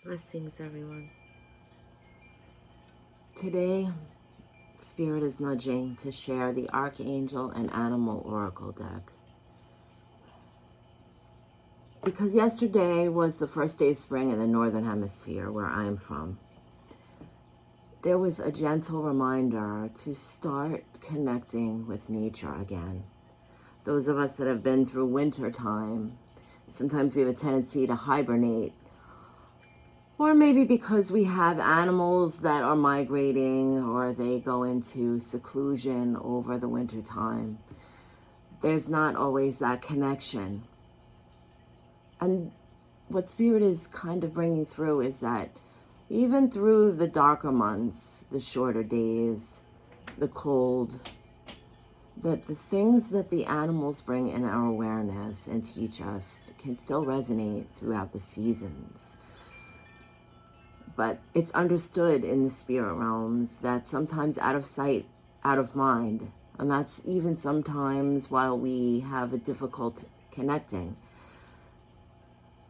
Blessings, everyone. Today, Spirit is nudging to share the Archangel and Animal Oracle deck. Because yesterday was the first day of spring in the Northern Hemisphere, where I'm from. There was a gentle reminder to start connecting with nature again. Those of us that have been through winter time, sometimes we have a tendency to hibernate. Or maybe because we have animals that are migrating or they go into seclusion over the winter time. There's not always that connection. And what Spirit is kind of bringing through is that even through the darker months, the shorter days, the cold, that the things that the animals bring in our awareness and teach us can still resonate throughout the seasons. But it's understood in the spirit realms that sometimes out of sight, out of mind. And that's even sometimes while we have a difficult connecting.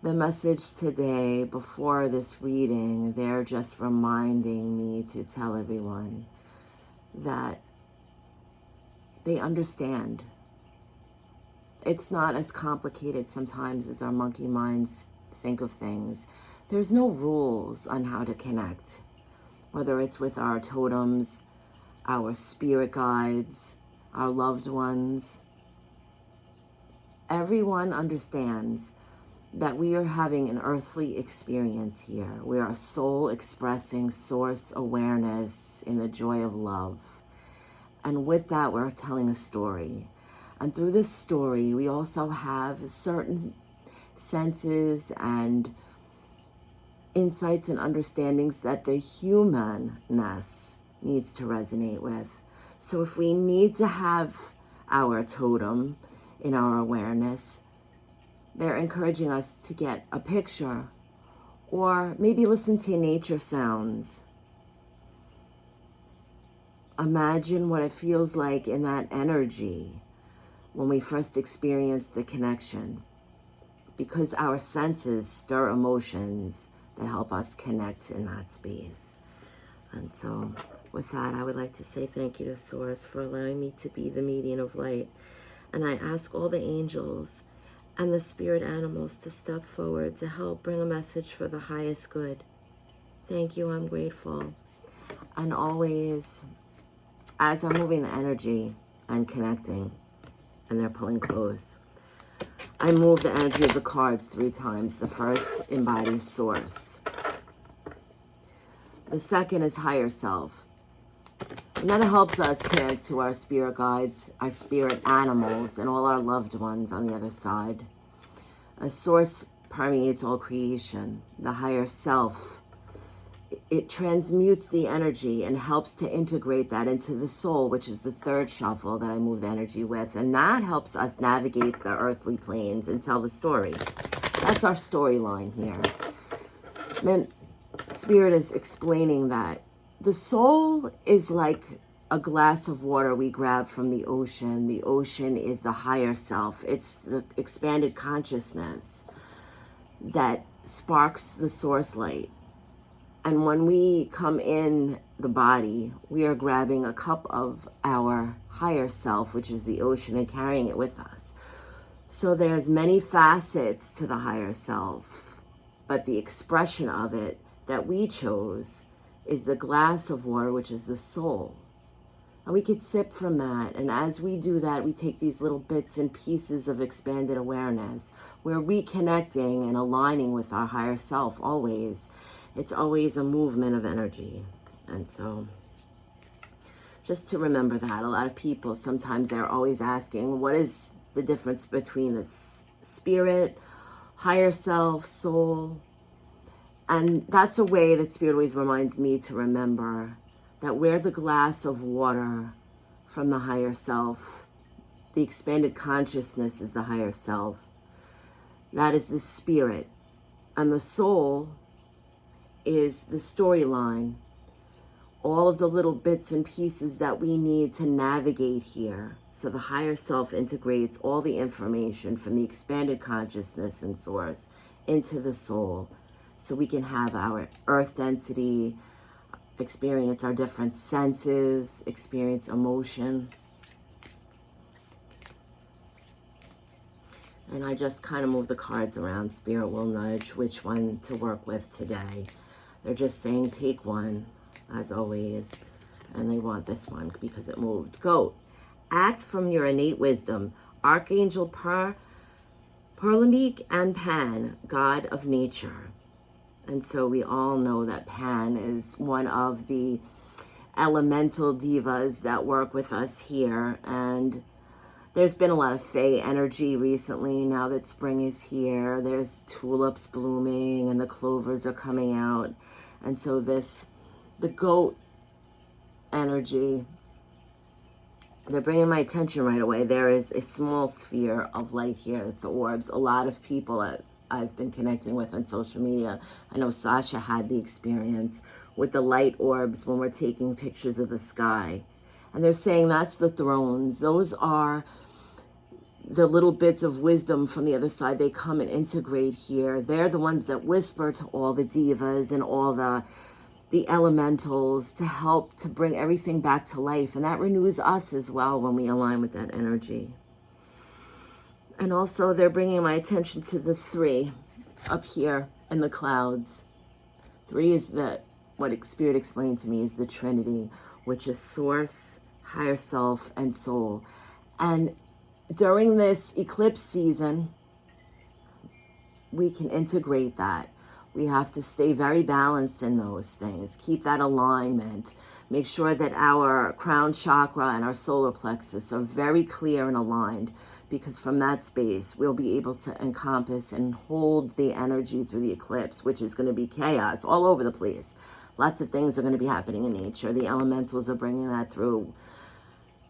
The message today, before this reading, they're just reminding me to tell everyone that they understand. It's not as complicated sometimes as our monkey minds think of things. There's no rules on how to connect, whether it's with our totems, our spirit guides, our loved ones. Everyone understands that we are having an earthly experience here. We are a soul expressing source awareness in the joy of love. And with that, we're telling a story. And through this story, we also have certain senses and insights and understandings that the humanness needs to resonate with. So if we need to have our totem in our awareness, they're encouraging us to get a picture or maybe listen to nature sounds. Imagine what it feels like in that energy when we first experience the connection, because our senses stir emotions that help us connect in that space. And so with that, I would like to say thank you to Source for allowing me to be the medium of light. And I ask all the angels and the spirit animals to step forward to help bring a message for the highest good. Thank you, I'm grateful. And always, as I'm moving the energy and connecting, and they're pulling close, I move the energy of the cards 3 times. The first embodies Source. The second is higher self. And that helps us connect to our spirit guides, our spirit animals, and all our loved ones on the other side. A Source permeates all creation. The higher self, it transmutes the energy and helps to integrate that into the soul, which is the third shuffle that I move the energy with. And that helps us navigate the earthly planes and tell the story. That's our storyline here. Then Spirit is explaining that the soul is like a glass of water we grab from the ocean. The ocean is the higher self. It's the expanded consciousness that sparks the source light. And when we come in the body, we are grabbing a cup of our higher self, which is the ocean, and carrying it with us. So there's many facets to the higher self, but the expression of it that we chose is the glass of water, which is the soul. And we could sip from that. And as we do that, we take these little bits and pieces of expanded awareness. We're reconnecting and aligning with our higher self always. It's always a movement of energy. And so just to remember that, a lot of people, sometimes they're always asking, what is the difference between the spirit, higher self, soul? And that's a way that Spirit always reminds me to remember that we're the glass of water from the higher self. The expanded consciousness is the higher self. That is the spirit. And the soul is the storyline. All of the little bits and pieces that we need to navigate here. So the higher self integrates all the information from the expanded consciousness and source into the soul. so we can have our earth density, experience our different senses, experience emotion. And I just kind of move the cards around. Spirit will nudge which one to work with today. They're just saying take one, as always. And they want this one because it moved. Goat. Act from your innate wisdom. Archangel Parlamik and Pan, god of nature. And so we all know that Pan is one of the elemental divas that work with us here. And there's been a lot of Fae energy recently now that spring is here. There's tulips blooming and the clovers are coming out. And so the goat energy, they're bringing my attention right away. There is a small sphere of light here. It's orbs. A lot of people that I've been connecting with on social media, I know Sasha had the experience with the light orbs when we're taking pictures of the sky. And they're saying that's the thrones. Those are the little bits of wisdom from the other side. They come and integrate here. They're the ones that whisper to all the divas and all the elementals to help to bring everything back to life. And that renews us as well when we align with that energy. And also they're bringing my attention to the 3 up here in the clouds. 3 is what Spirit explained to me is the Trinity, which is source, higher self, and soul. And during this eclipse season, we can integrate that. We have to stay very balanced in those things. Keep that alignment. Make sure that our crown chakra and our solar plexus are very clear and aligned, because from that space, we'll be able to encompass and hold the energy through the eclipse, which is going to be chaos all over the place. Lots of things are going to be happening in nature. The elementals are bringing that through.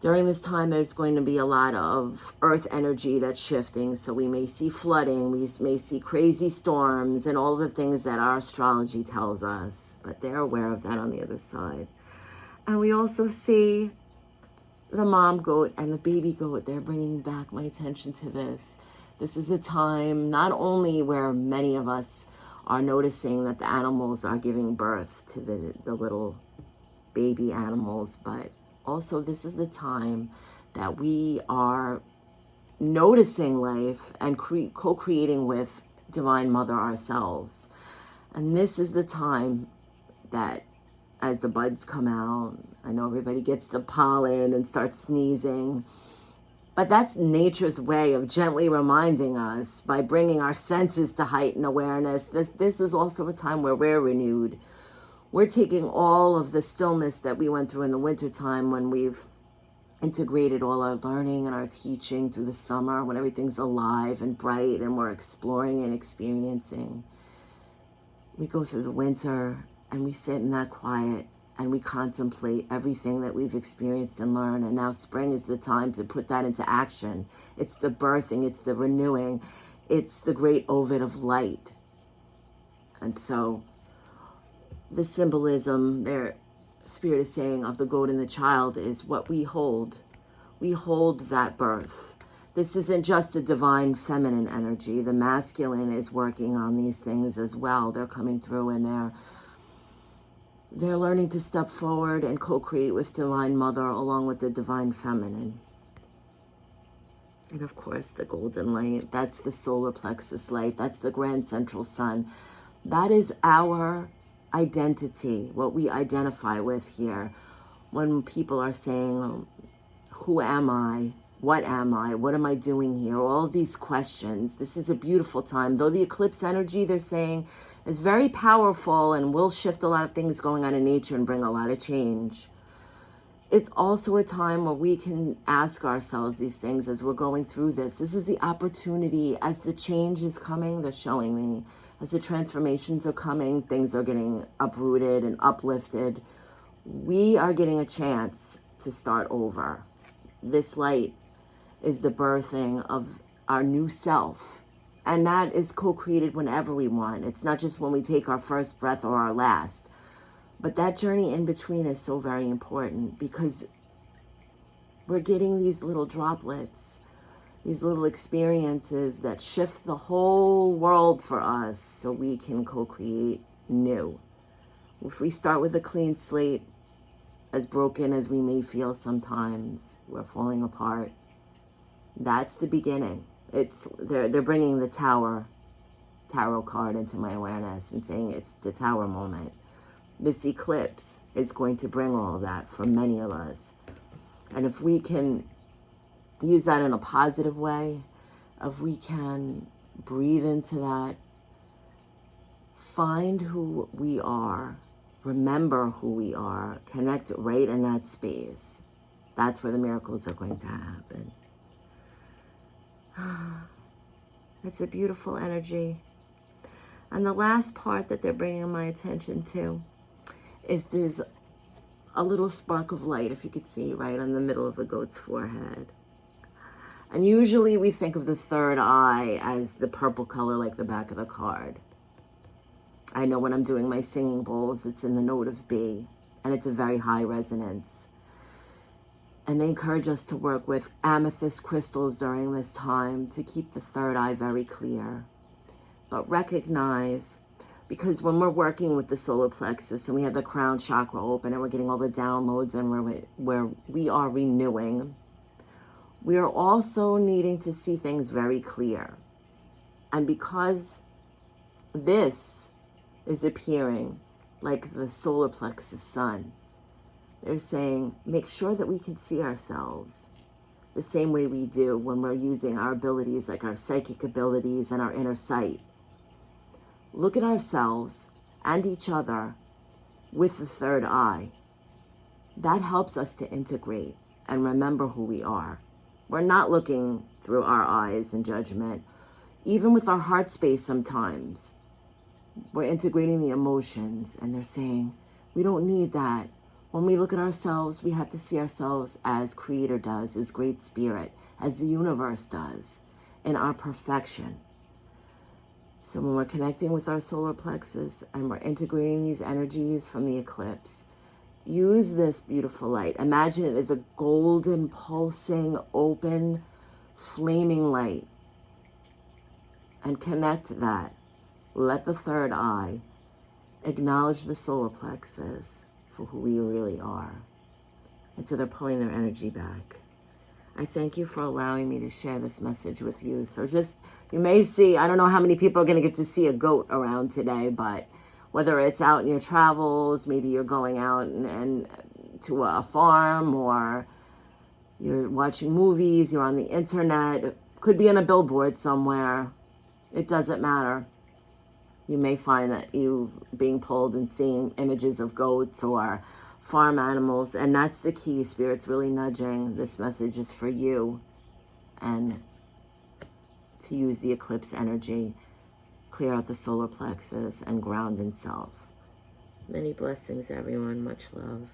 During this time, there's going to be a lot of earth energy that's shifting. So we may see flooding, we may see crazy storms and all the things that our astrology tells us. But they're aware of that on the other side. And we also see the mom goat and the baby goat. They're bringing back my attention to this. This is a time not only where many of us are noticing that the animals are giving birth to the little baby animals, but also, this is the time that we are noticing life and co-creating with Divine Mother ourselves. And this is the time that as the buds come out, I know everybody gets the pollen and starts sneezing, but that's nature's way of gently reminding us by bringing our senses to heightened awareness. This is also a time where we're renewed. We're taking all of the stillness that we went through in the wintertime when we've integrated all our learning and our teaching through the summer, when everything's alive and bright and we're exploring and experiencing. We go through the winter and we sit in that quiet and we contemplate everything that we've experienced and learned. And now spring is the time to put that into action. It's the birthing, it's the renewing, it's the great ovid of light. And so the symbolism their Spirit is saying of the goat and the child is what we hold. We hold that birth. This isn't just a divine feminine energy. The masculine is working on these things as well. They're coming through and they're learning to step forward and co-create with Divine Mother along with the divine feminine. And of course, the golden light, that's the solar plexus light. That's the grand central sun. That is our identity, what we identify with here. When people are saying, who am I? What am I? What am I doing here? All of these questions. This is a beautiful time. Though the eclipse energy, they're saying, is very powerful and will shift a lot of things going on in nature and bring a lot of change. It's also a time where we can ask ourselves these things as we're going through this. This is the opportunity. As the change is coming, they're showing me, as the transformations are coming, things are getting uprooted and uplifted. We are getting a chance to start over. This light is the birthing of our new self. And that is co-created whenever we want. It's not just when we take our first breath or our last. But that journey in between is so very important because we're getting these little droplets these little experiences that shift the whole world for us so we can co-create new. If we start with a clean slate, as broken as we may feel sometimes, we're falling apart. That's the beginning. They're bringing the tarot card into my awareness and saying it's the tower moment. This eclipse is going to bring all of that for many of us. And if we can use that in a positive way, if we can breathe into that, find who we are, remember who we are, connect right in that space, that's where the miracles are going to happen. It's a beautiful energy. And the last part that they're bringing my attention to is there's a little spark of light, if you could see, right on the middle of the goat's forehead. And usually we think of the third eye as the purple color like the back of the card. I know when I'm doing my singing bowls, it's in the note of B, and it's a very high resonance. And they encourage us to work with amethyst crystals during this time to keep the third eye very clear. But recognize, because when we're working with the solar plexus and we have the crown chakra open and we're getting all the downloads and where we are renewing, we are also needing to see things very clear. And because this is appearing like the solar plexus sun, they're saying, make sure that we can see ourselves the same way we do when we're using our abilities, like our psychic abilities and our inner sight. Look at ourselves and each other with the third eye. That helps us to integrate and remember who we are. We're not looking through our eyes in judgment. Even with our heart space sometimes, we're integrating the emotions, and they're saying, we don't need that. When we look at ourselves, we have to see ourselves as Creator does, as Great Spirit, as the universe does, in our perfection. So when we're connecting with our solar plexus and we're integrating these energies from the eclipse, use this beautiful light. Imagine it as a golden, pulsing, open, flaming light. And connect that. Let the third eye acknowledge the solar plexus for who we really are. And so they're pulling their energy back. I thank you for allowing me to share this message with you. So just, you may see, I don't know how many people are going to get to see a goat around today, but whether it's out in your travels, maybe you're going out and to a farm, or you're watching movies, you're on the internet, could be on a billboard somewhere. It doesn't matter. You may find that you being pulled and seeing images of goats or farm animals, and that's the key. Spirit's really nudging. This message is for you, and to use the eclipse energy, clear out the solar plexus, and ground in self. Many blessings, everyone. Much love.